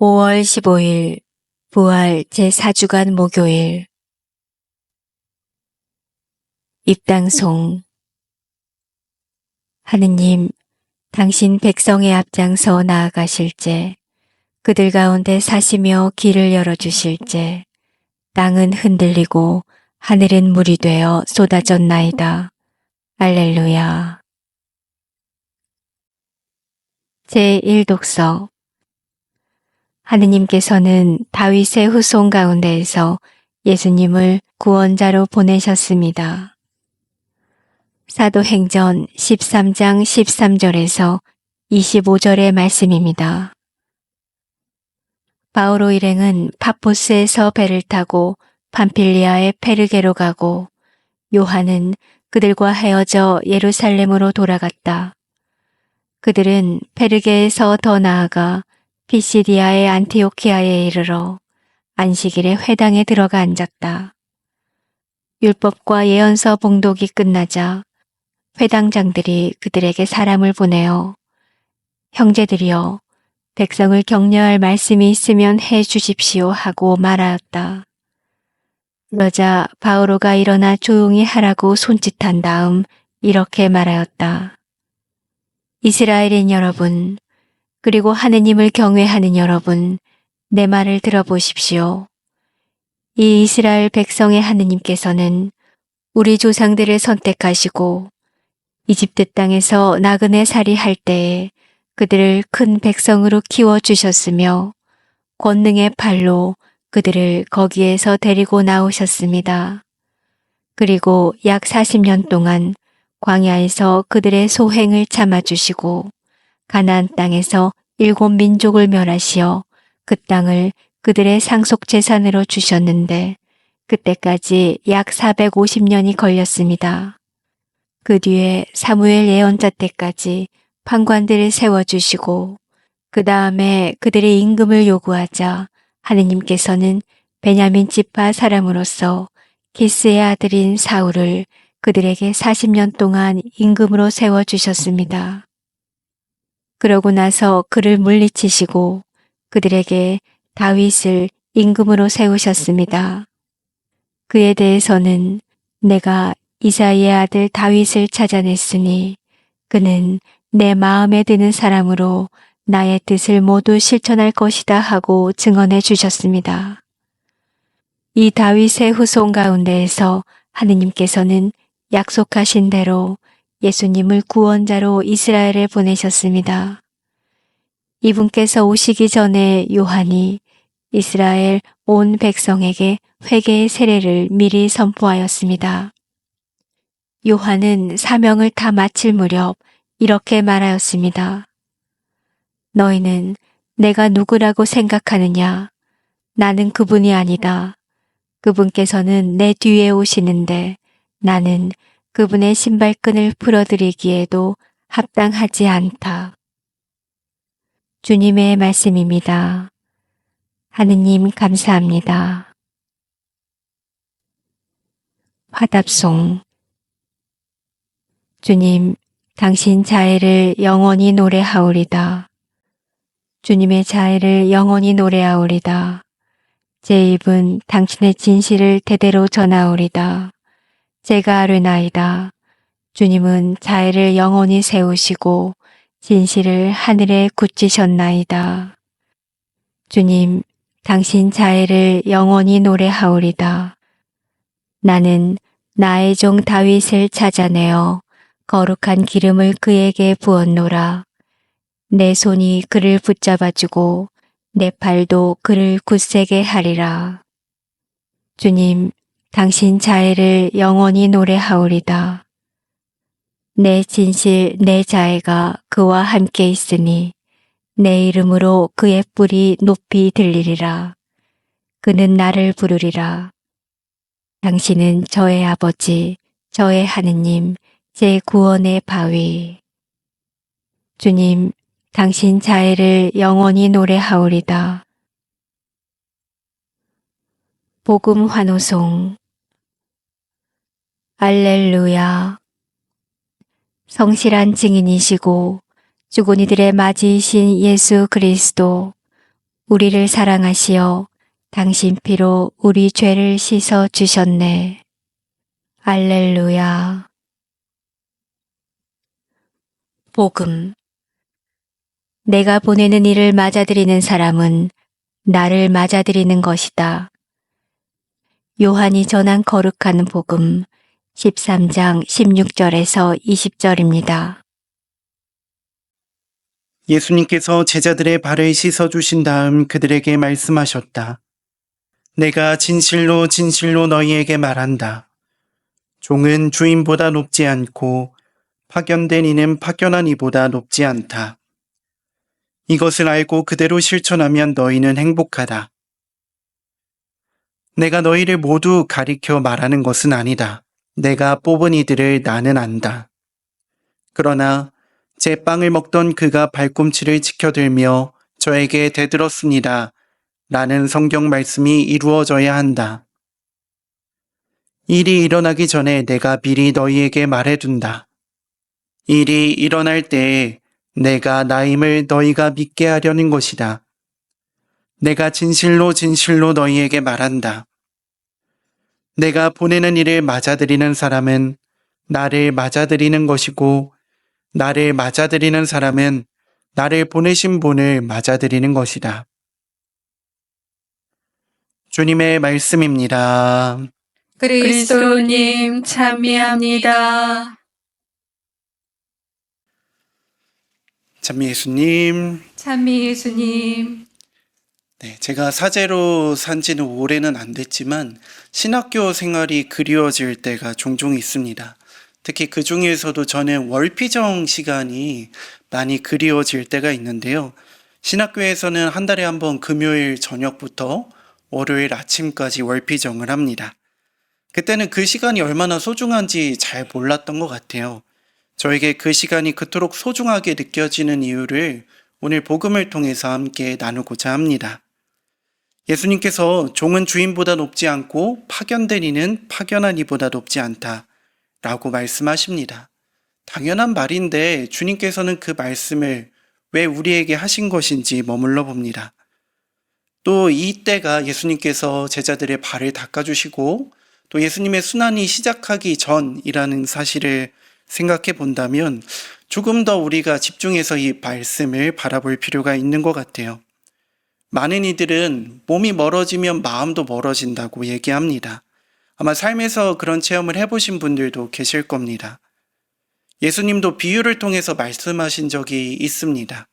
5월 15일 부활 제4주간 목요일 입당송. 하느님, 당신 백성의 앞장서 나아가실제, 그들 가운데 사시며 길을 열어주실제, 땅은 흔들리고 하늘은 물이 되어 쏟아졌나이다. 알렐루야. 제1독서. 하느님께서는 다윗의 후손 가운데에서 예수님을 구원자로 보내셨습니다. 사도행전 13장 13절에서 25절의 말씀입니다. 바오로 일행은 파포스에서 배를 타고 팜필리아의 페르게로 가고 요한은 그들과 헤어져 예루살렘으로 돌아갔다. 그들은 페르게에서 더 나아가 피시디아의 안티오키아에 이르러 안식일에 회당에 들어가 앉았다. 율법과 예언서 봉독이 끝나자 회당장들이 그들에게 사람을 보내어 형제들이여 백성을 격려할 말씀이 있으면 해 주십시오 하고 말하였다. 그러자 바오로가 일어나 조용히 하라고 손짓한 다음 이렇게 말하였다. 이스라엘인 여러분, 그리고 하느님을 경외하는 여러분, 내 말을 들어보십시오. 이 이스라엘 백성의 하느님께서는 우리 조상들을 선택하시고 이집트 땅에서 나그네 살이할 때에 그들을 큰 백성으로 키워주셨으며 권능의 팔로 그들을 거기에서 데리고 나오셨습니다. 그리고 약 40년 동안 광야에서 그들의 소행을 참아주시고 가나안 땅에서 7민족을 멸하시어 그 땅을 그들의 상속재산으로 주셨는데 그때까지 약 450년이 걸렸습니다. 그 뒤에 사무엘 예언자 때까지 판관들을 세워주시고 그 다음에 그들의 임금을 요구하자 하느님께서는 베냐민 지파 사람으로서 기스의 아들인 사울을 그들에게 40년 동안 임금으로 세워주셨습니다. 그러고 나서 그를 물리치시고 그들에게 다윗을 임금으로 세우셨습니다. 그에 대해서는 내가 이사이의 아들 다윗을 찾아냈으니 그는 내 마음에 드는 사람으로 나의 뜻을 모두 실천할 것이다 하고 증언해 주셨습니다. 이 다윗의 후손 가운데에서 하느님께서는 약속하신 대로 예수님을 구원자로 이스라엘에 보내셨습니다. 이분께서 오시기 전에 요한이 이스라엘 온 백성에게 회개의 세례를 미리 선포하였습니다. 요한은 사명을 다 마칠 무렵 이렇게 말하였습니다. 너희는 내가 누구라고 생각하느냐? 나는 그분이 아니다. 그분께서는 내 뒤에 오시는데 나는 그분의 신발끈을 풀어드리기에도 합당하지 않다. 주님의 말씀입니다. 하느님 감사합니다. 화답송. 주님, 당신 자애를 영원히 노래하오리다. 주님의 자애를 영원히 노래하오리다. 제 입은 당신의 진실을 대대로 전하오리다. 제가 아뢰나이다. 주님은 자애를 영원히 세우시고 진실을 하늘에 굳히셨나이다. 주님, 당신 자애를 영원히 노래하오리다. 나는 나의 종 다윗을 찾아내어 거룩한 기름을 그에게 부었노라. 내 손이 그를 붙잡아주고 내 팔도 그를 굳세게 하리라. 주님, 당신 자애를 영원히 노래하오리다. 내 진실 내 자애가 그와 함께 있으니 내 이름으로 그의 뿔이 높이 들리리라. 그는 나를 부르리라. 당신은 저의 아버지, 저의 하느님, 제 구원의 바위. 주님, 당신 자애를 영원히 노래하오리다. 복음 환호송. 알렐루야. 성실한 증인이시고 죽은 이들의 맞이이신 예수 그리스도, 우리를 사랑하시어 당신 피로 우리 죄를 씻어 주셨네. 알렐루야. 복음. 내가 보내는 이를 맞아들이는 사람은 나를 맞아들이는 것이다. 요한이 전한 거룩한 복음 13장 16절에서 20절입니다. 예수님께서 제자들의 발을 씻어주신 다음 그들에게 말씀하셨다. 내가 진실로 진실로 너희에게 말한다. 종은 주인보다 높지 않고 파견된 이는 파견한 이보다 높지 않다. 이것을 알고 그대로 실천하면 너희는 행복하다. 내가 너희를 모두 가리켜 말하는 것은 아니다. 내가 뽑은 이들을 나는 안다. 그러나 제 빵을 먹던 그가 발꿈치를 지켜들며 저에게 대들었습니다. 라는 성경 말씀이 이루어져야 한다. 일이 일어나기 전에 내가 미리 너희에게 말해둔다. 일이 일어날 때에 내가 나임을 너희가 믿게 하려는 것이다. 내가 진실로 진실로 너희에게 말한다. 내가 보내는 일을 맞아들이는 사람은 나를 맞아들이는 것이고 나를 맞아들이는 사람은 나를 보내신 분을 맞아들이는 것이다. 주님의 말씀입니다. 그리스도님 찬미합니다. 찬미 예수님. 찬미 예수님. 네, 제가 사제로 산 지는 오래는 안 됐지만 신학교 생활이 그리워질 때가 종종 있습니다. 특히 그 중에서도 저는 월피정 시간이 많이 그리워질 때가 있는데요. 신학교에서는 한 달에 한 번 금요일 저녁부터 월요일 아침까지 월피정을 합니다. 그때는 그 시간이 얼마나 소중한지 잘 몰랐던 것 같아요. 저에게 그 시간이 그토록 소중하게 느껴지는 이유를 오늘 복음을 통해서 함께 나누고자 합니다. 예수님께서 종은 주인보다 높지 않고 파견된 이는 파견한 이보다 높지 않다 라고 말씀하십니다. 당연한 말인데 주님께서는 그 말씀을 왜 우리에게 하신 것인지 머물러 봅니다. 또 이때가 예수님께서 제자들의 발을 닦아주시고 또 예수님의 순환이 시작하기 전이라는 사실을 생각해 본다면 조금 더 우리가 집중해서 이 말씀을 바라볼 필요가 있는 것 같아요. 많은 이들은 몸이 멀어지면 마음도 멀어진다고 얘기합니다. 아마 삶에서 그런 체험을 해보신 분들도 계실 겁니다. 예수님도 비유를 통해서 말씀하신 적이 있습니다.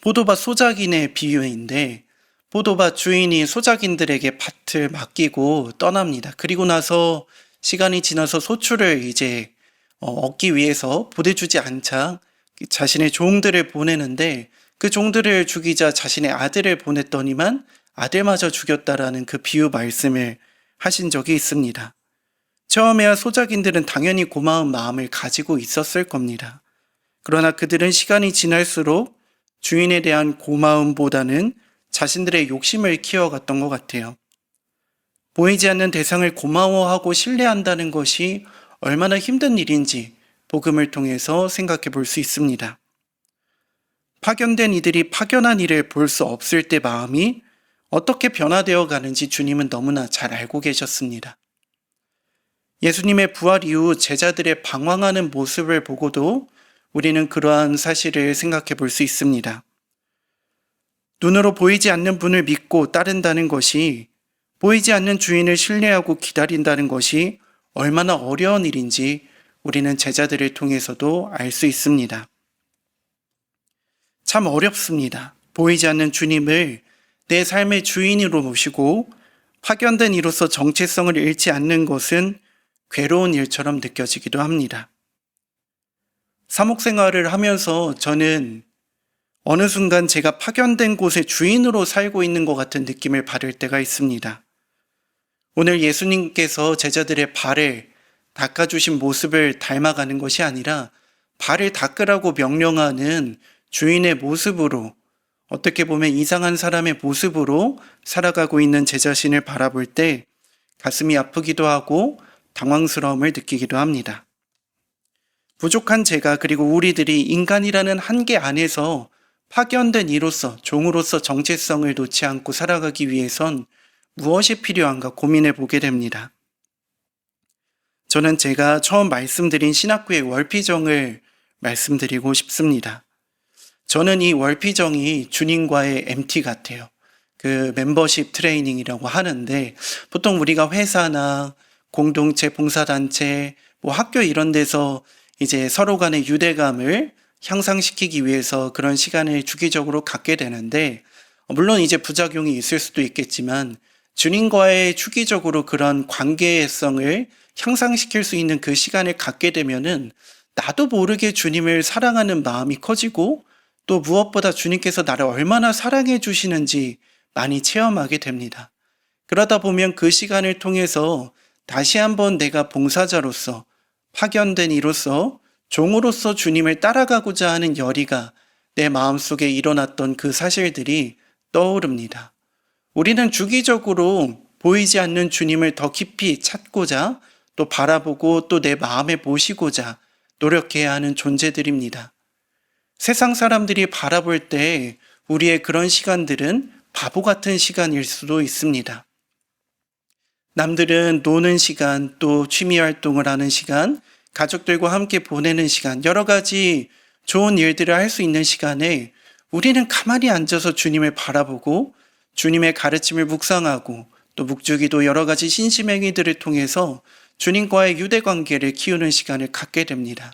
포도밭 소작인의 비유인데 포도밭 주인이 소작인들에게 밭을 맡기고 떠납니다. 그리고 나서 시간이 지나서 소출을 이제 얻기 위해서 보내주지 않자 자신의 종들을 보내는데 그 종들을 죽이자 자신의 아들을 보냈더니만 아들마저 죽였다라는 그 비유 말씀을 하신 적이 있습니다. 처음에야 소작인들은 당연히 고마운 마음을 가지고 있었을 겁니다. 그러나 그들은 시간이 지날수록 주인에 대한 고마움보다는 자신들의 욕심을 키워갔던 것 같아요. 보이지 않는 대상을 고마워하고 신뢰한다는 것이 얼마나 힘든 일인지 복음을 통해서 생각해 볼 수 있습니다. 파견된 이들이 파견한 일을 볼 수 없을 때 마음이 어떻게 변화되어 가는지 주님은 너무나 잘 알고 계셨습니다. 예수님의 부활 이후 제자들의 방황하는 모습을 보고도 우리는 그러한 사실을 생각해 볼 수 있습니다. 눈으로 보이지 않는 분을 믿고 따른다는 것이 보이지 않는 주인을 신뢰하고 기다린다는 것이 얼마나 어려운 일인지 우리는 제자들을 통해서도 알 수 있습니다. 참 어렵습니다. 보이지 않는 주님을 내 삶의 주인으로 모시고 파견된 이로서 정체성을 잃지 않는 것은 괴로운 일처럼 느껴지기도 합니다. 사목생활을 하면서 저는 어느 순간 제가 파견된 곳의 주인으로 살고 있는 것 같은 느낌을 받을 때가 있습니다. 오늘 예수님께서 제자들의 발을 닦아주신 모습을 닮아가는 것이 아니라 발을 닦으라고 명령하는 주인의 모습으로, 어떻게 보면 이상한 사람의 모습으로 살아가고 있는 제 자신을 바라볼 때 가슴이 아프기도 하고 당황스러움을 느끼기도 합니다. 부족한 제가, 그리고 우리들이 인간이라는 한계 안에서 파견된 이로서, 종으로서 정체성을 놓지 않고 살아가기 위해선 무엇이 필요한가 고민해 보게 됩니다. 저는 제가 처음 말씀드린 신학교의 월피정을 말씀드리고 싶습니다. 저는 이 월피정이 주님과의 MT 같아요. 그 멤버십 트레이닝이라고 하는데, 보통 우리가 회사나 공동체, 봉사단체, 학교 이런 데서 이제 서로 간의 유대감을 향상시키기 위해서 그런 시간을 주기적으로 갖게 되는데, 물론 이제 부작용이 있을 수도 있겠지만 주님과의 주기적으로 그런 관계성을 향상시킬 수 있는 그 시간을 갖게 되면은 나도 모르게 주님을 사랑하는 마음이 커지고, 또 무엇보다 주님께서 나를 얼마나 사랑해 주시는지 많이 체험하게 됩니다. 그러다 보면 그 시간을 통해서 다시 한번 내가 봉사자로서, 파견된 이로서, 종으로서 주님을 따라가고자 하는 열의가 내 마음속에 일어났던 그 사실들이 떠오릅니다. 우리는 주기적으로 보이지 않는 주님을 더 깊이 찾고자, 또 바라보고 또 내 마음에 모시고자 노력해야 하는 존재들입니다. 세상 사람들이 바라볼 때 우리의 그런 시간들은 바보 같은 시간일 수도 있습니다. 남들은 노는 시간, 또 취미 활동을 하는 시간, 가족들과 함께 보내는 시간, 여러 가지 좋은 일들을 할 수 있는 시간에 우리는 가만히 앉아서 주님을 바라보고 주님의 가르침을 묵상하고, 또 묵주기도 여러 가지 신심행위들을 통해서 주님과의 유대관계를 키우는 시간을 갖게 됩니다.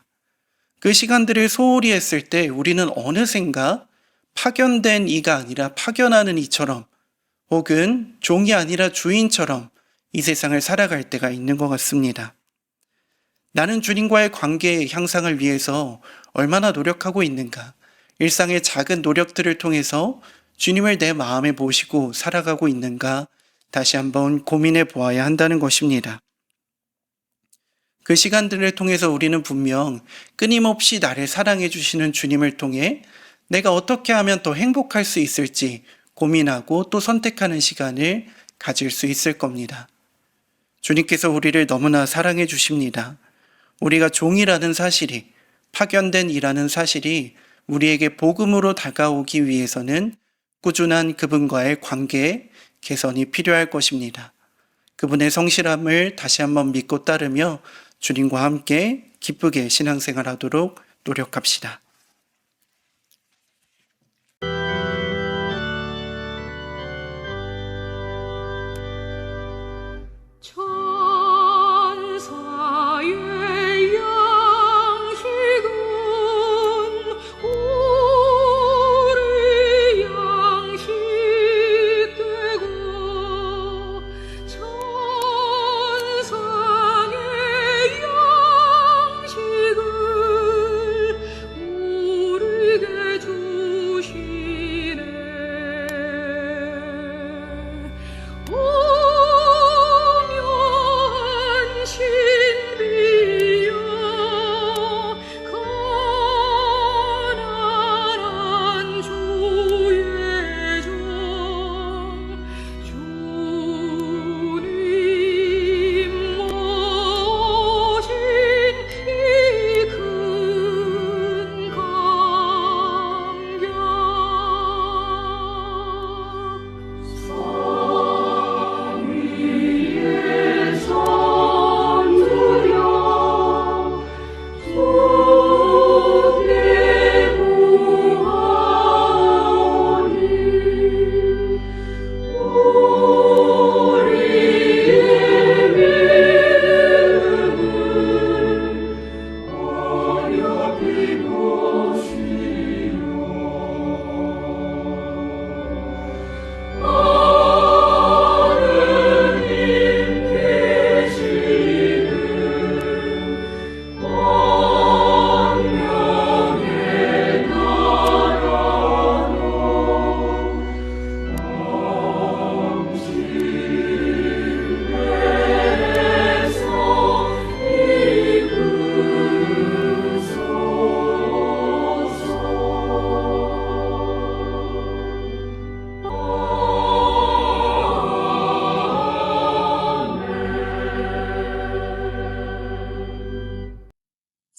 그 시간들을 소홀히 했을 때 우리는 어느샌가 파견된 이가 아니라 파견하는 이처럼, 혹은 종이 아니라 주인처럼 이 세상을 살아갈 때가 있는 것 같습니다. 나는 주님과의 관계의 향상을 위해서 얼마나 노력하고 있는가, 일상의 작은 노력들을 통해서 주님을 내 마음에 모시고 살아가고 있는가 다시 한번 고민해 보아야 한다는 것입니다. 그 시간들을 통해서 우리는 분명 끊임없이 나를 사랑해 주시는 주님을 통해 내가 어떻게 하면 더 행복할 수 있을지 고민하고 또 선택하는 시간을 가질 수 있을 겁니다. 주님께서 우리를 너무나 사랑해 주십니다. 우리가 종이라는 사실이, 파견된 이라는 사실이 우리에게 복음으로 다가오기 위해서는 꾸준한 그분과의 관계 개선이 필요할 것입니다. 그분의 성실함을 다시 한번 믿고 따르며 주님과 함께 기쁘게 신앙생활하도록 노력합시다. 천사의 양식은 우리 양식 되고, 천상의 양식을 우리에게 주시네. 오묘한 신비여, 가난한 주의 종, 주님 모신 이 큰 감격.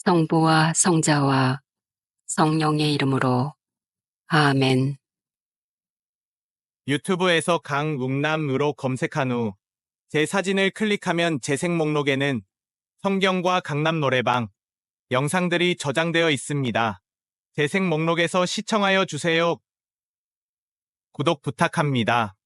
성부와 성자와 성령의 이름으로 아멘. 유튜브에서 강웅남으로 검색한 후 제 사진을 클릭하면 재생 목록에는 성경과 강남 노래방 영상들이 저장되어 있습니다. 재생 목록에서 시청하여 주세요. 구독 부탁합니다.